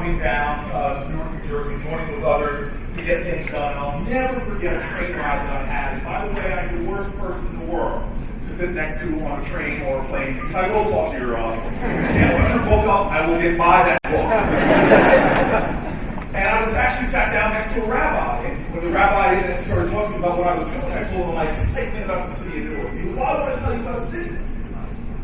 coming down to Newark, New Jersey, joining with others to get things done. And I'll never forget a train ride that I had. And by the way, I'm the worst person in the world to sit next to on a train or a plane, because I will talk to your and put your book up, I will get by that book. And I was actually sat down next to a rabbi, and when the rabbi started talking about what I was doing, I told him my excitement about the city of Newark. He goes, well, I want to tell you about the city.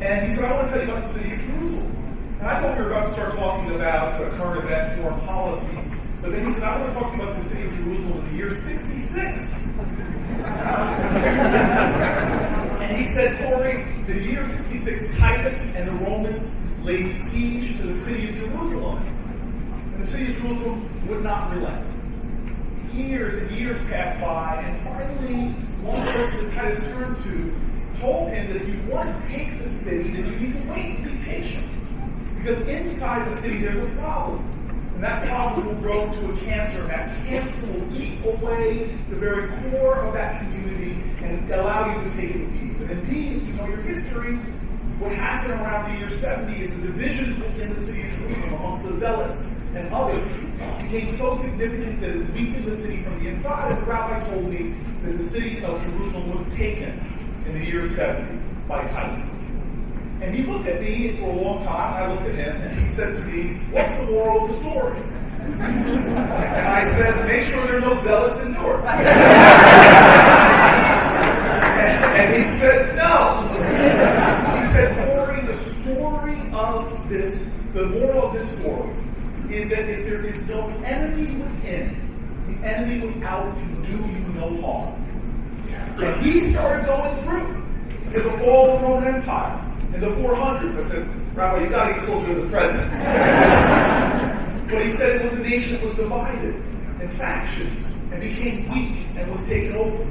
And he said, I want to tell you about the city of Jerusalem. And I thought we were about to start talking about current events, foreign policy. But then he said, I want to talk to you about the city of Jerusalem in the year 66. And he said, Cory, the year 66, Titus and the Romans laid siege to the city of Jerusalem. And the city of Jerusalem would not relent. Years and years passed by, and finally, one person that Titus turned to told him that if you want to take the city, then you need to wait and be patient. Because inside the city, there's a problem. And that problem will grow into a cancer, and that cancer will eat away the very core of that community and allow you to take it in peace. And indeed, if you know your history, what happened around the year 70 is the divisions within the city of Jerusalem amongst the zealots and others became so significant that it weakened the city from the inside. And the rabbi told me that the city of Jerusalem was taken in the year 70 by Titus. And he looked at me for a long time, and I looked at him, and he said to me, what's the moral of the story? And I said, make sure there are no zealots in Newark. And he said, no. He said, Cory, the moral of this story is that if there is no enemy within, the enemy without can do you no harm. And he started going through. He said, the fall of the Roman Empire in the 400s. I said, Rabbi, you got to get closer to the present. But he said it was a nation that was divided in factions and became weak and was taken over.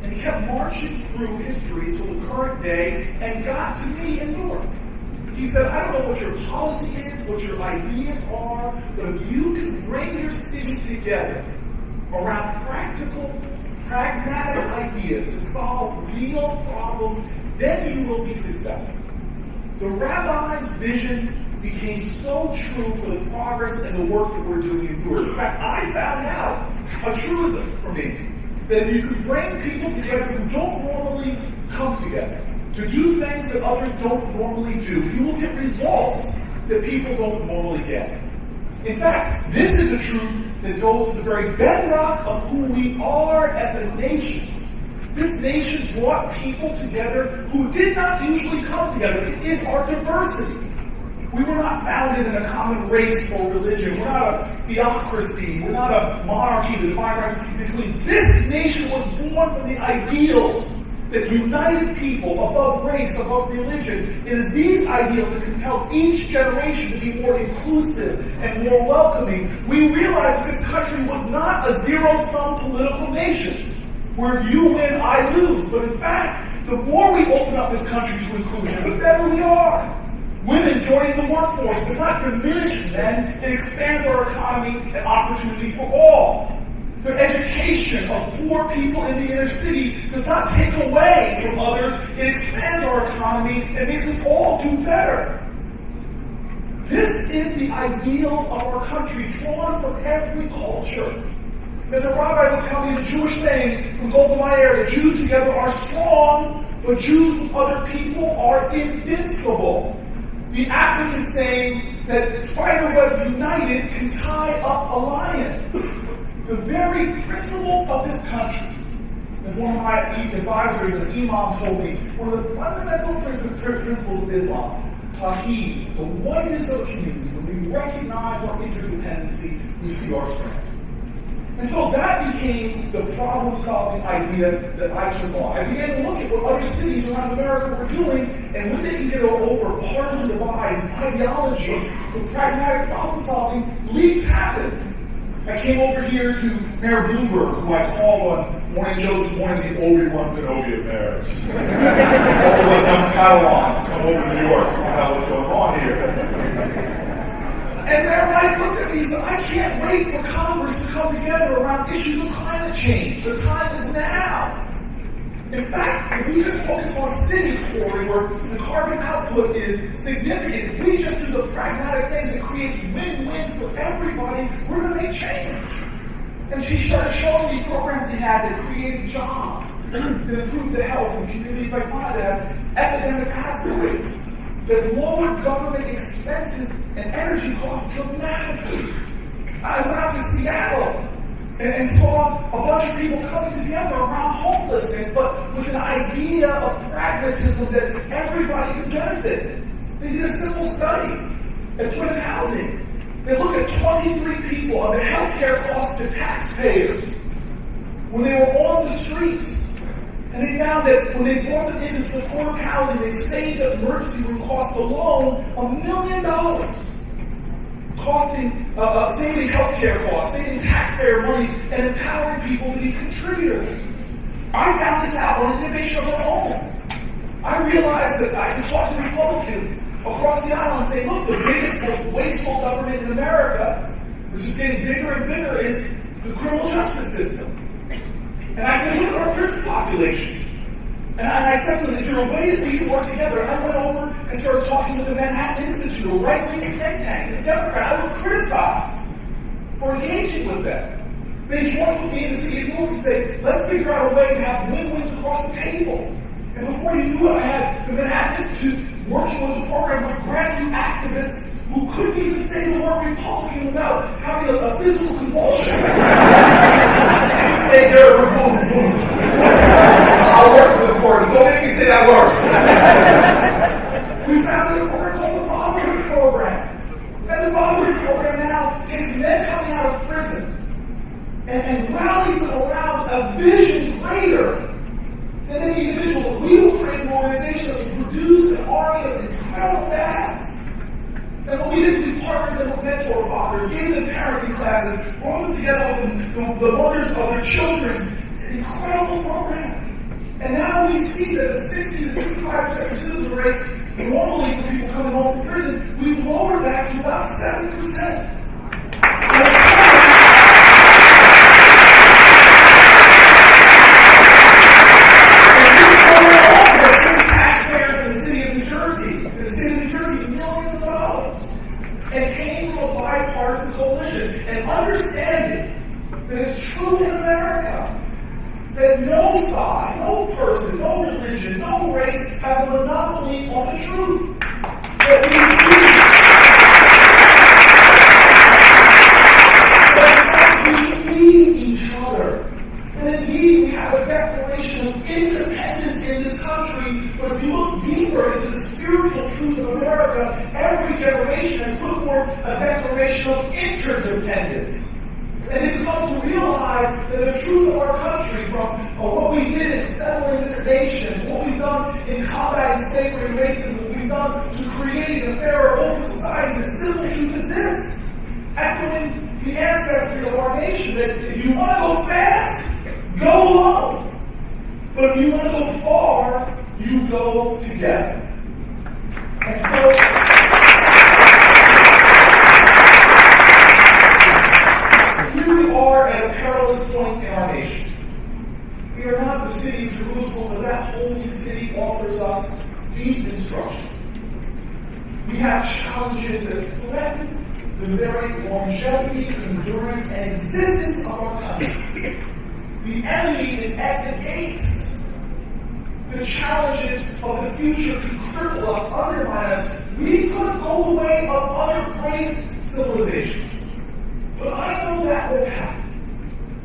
And he kept marching through history until the current day and got to me in Newark. He said, I don't know what your policy is, what your ideas are, but if you can bring your city together around practical, pragmatic ideas to solve real problems, then you will be successful. The rabbi's vision became so true for the progress and the work that we're doing in Newark. In fact, I found out a truism for me, that if you can bring people together who don't normally come together, to do things that others don't normally do, you will get results that people don't normally get. In fact, this is a truth that goes to the very bedrock of who we are as a nation. This nation brought people together who did not usually come together. It is our diversity. We were not founded in a common race or religion. We're not a theocracy. We're not a monarchy, the divine rights of kings and queens. This nation was born from the ideals that united people above race, above religion. It is these ideals that compelled each generation to be more inclusive and more welcoming. We realized this country was not a zero-sum political nation, where if you win, I lose. But in fact, the more we open up this country to inclusion, the better we are. Women joining the workforce does not diminish men, it expands our economy and opportunity for all. The education of poor people in the inner city does not take away from others, it expands our economy and makes us all do better. This is the ideal of our country, drawn from every culture. As a rabbi would tell me, the Jewish saying from Golda Meir, that Jews together are strong, but Jews with other people are invincible. The African saying that spider webs united can tie up a lion. The very principles of this country, as one of my advisors, an imam, told me, one of the fundamental principles of Islam, Tawheed, the oneness of a community. When we recognize our interdependency, we see our strength. And so that became the problem-solving idea that I took on. I began to look at what other cities around America were doing, and when they can get over partisan divides and ideology with pragmatic problem-solving, leaks happen. I came over here to Mayor Bloomberg, who I called on Morning Joe this morning, the Obi-Wan Kenobi of mayors. All of us young Padawans come over to New York to find out what's going on here. And Mayor Mike looked at me and said, I can't wait for Congress to come together around issues of climate change. The time is now. In fact, if we just focus on cities, Cory, where the carbon output is significant, if we just do the pragmatic things that creates win-wins for everybody, we're going to make change. And she started showing me programs they had that created jobs, that improved the health in communities like mine that have epidemic asthma rates, that lowered government expenses and energy costs dramatically. I went out to Seattle and saw a bunch of people coming together around homelessness, but with an idea of pragmatism that everybody could benefit. They did a simple study at Plymouth Housing. They looked at 23 people and the healthcare costs to taxpayers when they were on the streets. And they found that when they brought them into supportive housing, they saved the emergency room cost alone $1 million. Saving healthcare costs, saving taxpayer monies, and empowering people to be contributors. I found this out on innovation of our own. I realized that I could talk to Republicans across the aisle and say, look, the biggest, most wasteful government in America, this is getting bigger and bigger, is the criminal justice system. And I said, look at our prison populations. And I said to them, is there a way that we can work together? And I went over and started talking with the Manhattan Institute, a right-wing think tank. As a Democrat, I was criticized for engaging with them. They joined with me in the city of Newark and say, let's figure out a way to have win-wins across the table. And before you knew it, I had the Manhattan Institute working with a program with grassroots activists who couldn't even say the word Republican without having a physical convulsion. They would say they're a Republican. I'll work with the court. Don't make me say that word. We founded a program called the Fatherhood Program. And the Fatherhood Program now takes men coming out of prison and rallies them around a vision greater than any individual. We will create an organization that will produce an army of incredible dads. And what we did is we partnered them with mentor fathers, gave them parenting classes, brought them together with the mothers of their children. An incredible program. And now we see that the 60 to 65% recidivism rates normally for people coming home from prison, we've lowered that to about 7%. That no side, no person, no religion, no race has a monopoly on the truth. That we need each other. And indeed, we have a declaration of independence in this country, but if you look deeper into the spiritual truth of America, every generation has put forth a declaration of interdependence. And they've come to realize that the truth of our country, from what we did in settling this nation, what we've done in combating slavery and racism, what we've done to create a fairer, open society, the simple truth is this: echoing the ancestry of our nation, that if you want to go fast, go alone. But if you want to go far, you go together. And so, we are at a perilous point in our nation. We are not the city of Jerusalem, but that holy city offers us deep instruction. We have challenges that threaten the very longevity, endurance, and existence of our country. The enemy is at the gates. The challenges of the future can cripple us, undermine us. We could go the way of other great civilizations. But I know that won't happen,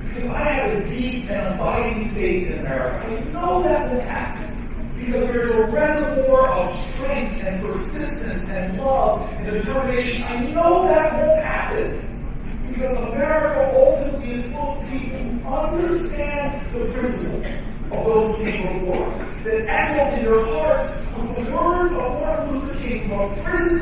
because I have a deep and abiding faith in America. I know that won't happen, because there's a reservoir of strength and persistence and love and determination. I know that won't happen, because America ultimately is full of people who understand the principles of those who came before us, that echo in their hearts with the words of Martin Luther King from a prison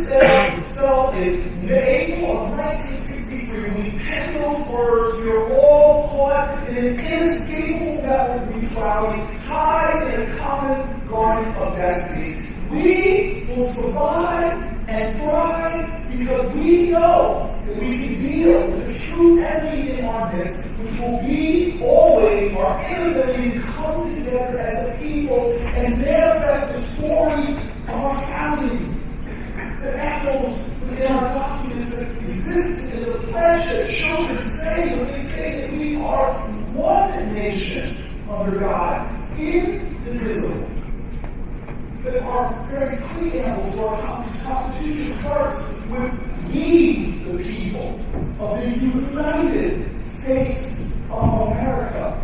cell in April of 1963. When we pen those words, we are all caught in an inescapable network of mutuality, tied in a common garment of destiny. We will survive and thrive because we know that we can deal with the true enemy in our midst, which will be always our inability to come together as a people. pledge that children say when they say that we are one nation under God, indivisible. That our very preamble to our Constitution starts with we, the people of the United States of America.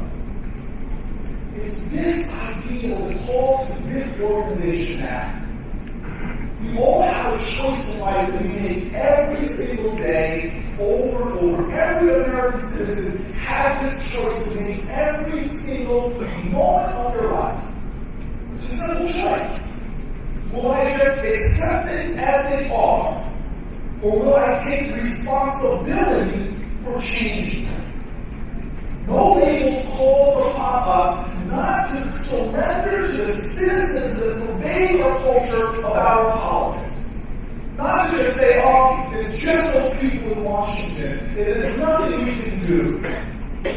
It's this ideal that calls to this organization now. We all have a choice in life that we make every single day, over and over. Every American citizen has this choice to make every single moment of their life. It's a simple choice. Will I just accept things as they are, or will I take responsibility for changing them? No labels calls upon us not to surrender to the cynicism that pervades our culture about our politics. Not to just say, oh, it's just those people in Washington. There's nothing we can do.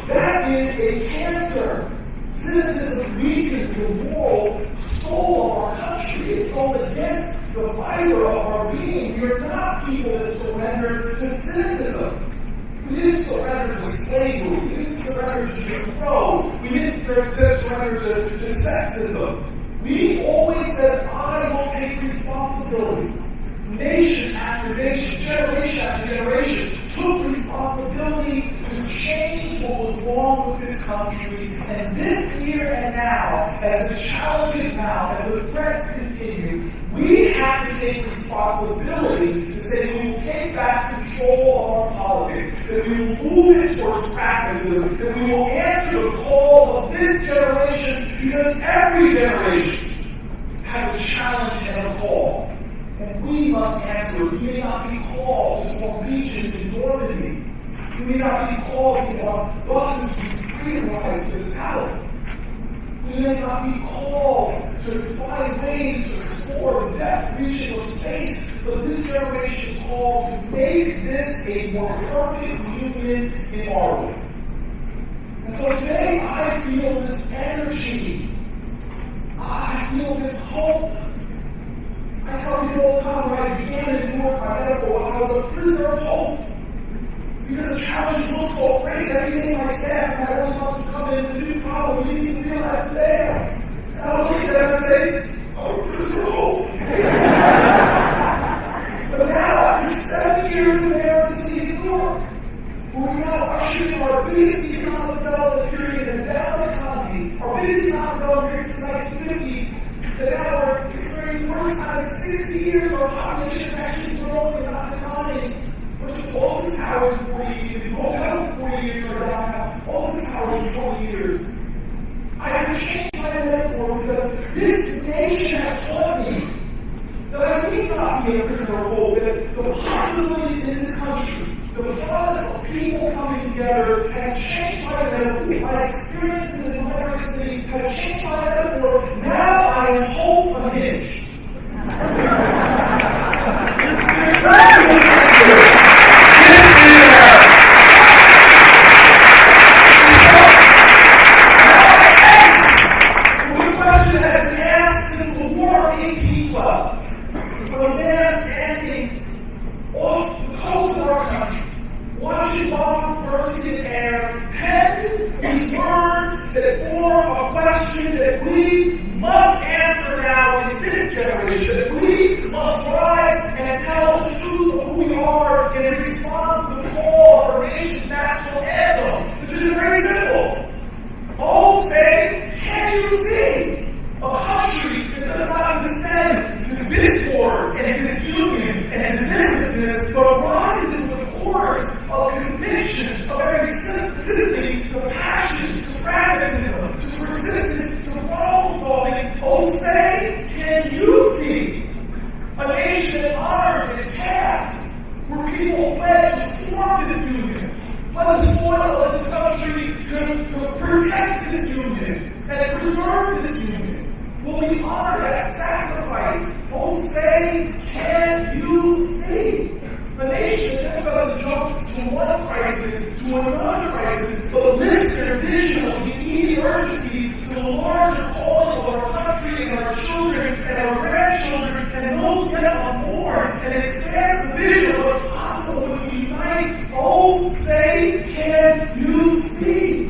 That is a cancer. Cynicism weakens the moral soul of our country. It goes against the fiber of our being. We are not people that surrender to cynicism. We didn't surrender to slavery. We didn't surrender to Jim Crow. We didn't surrender to sexism. We always said, I will take responsibility. Nation after nation, generation after generation, took responsibility to change what was wrong with this country. And this here and now, as the challenges mount, as the threats continue, we have to take responsibility to say we will take back control of our politics, that we will move it towards pragmatism, that we will answer the call of this generation, because every generation has a challenge and a call. And we must answer. We may not be called to small beaches in Normandy. We may not be called to get on buses to freedom-wise to the south. We may not be called to find ways to explore the depth reaches of space, but this generation is called to make this a more perfect union in our way. And so today I feel this energy. I feel this hope. I tell people all the time when I began in Newark, my metaphor was I was a prisoner of hope. Because the challenges look so great, every day my staff and my early months would come in with a new problem we didn't even realize it's there. And I would look at them and say, I'm a prisoner of hope. But now, after 7 years in there in the city of Newark, where we now ushered in our biggest economic development period in the down economy, our biggest economic development period since the 1950s, that now we're experiencing the first time in 60 years our population is actually growing and not declining. For just all these towers in 40 years, all the towers in 40 years are downtown, all these towers in 20 years. I have to change my metaphor because this nation has taught me that I need not be a prisoner of hope, that the possibilities in this country, the process of people coming together has changed my metaphor. My experiences in my area city have changed my metaphor. Now I am hope unhinged. The question has been asked since the War of 1812. When a man standing off the coast of our country, watching bombs bursting in the air, penned these words that form a question that we must answer now in this generation, that we must rise and tell the truth of who we are in response to the call of our nation's national anthem, which is very simple. Oh, say, can you see a country that does not descend to discord and disunion and divisiveness, but rises with a chorus of conviction, of every sympathy, to passion, to pragmatism, to persistence, to problem solving? Oh, say, can you see a nation that honors its past, where people pledge to form this union, let the soil of this country to protect this union and to preserve this union? Will we honor that sacrifice? Oh, say, can you see a nation that just doesn't jump to one crisis to another crisis, but lifts their vision of the immediate urgencies to the larger calling of our country and our children and our grandchildren and those yet unborn, and expands the vision of what's possible when we unite? Oh, say, can you see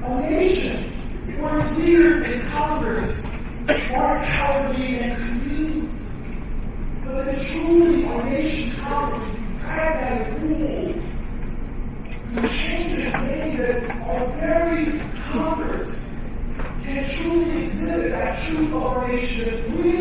a nation where its leaders in Congress are cowardly and confused? But that truly our nation's Congress will be pragmatic rules, the changes made that our very Congress can truly exhibit that truth of our nation. We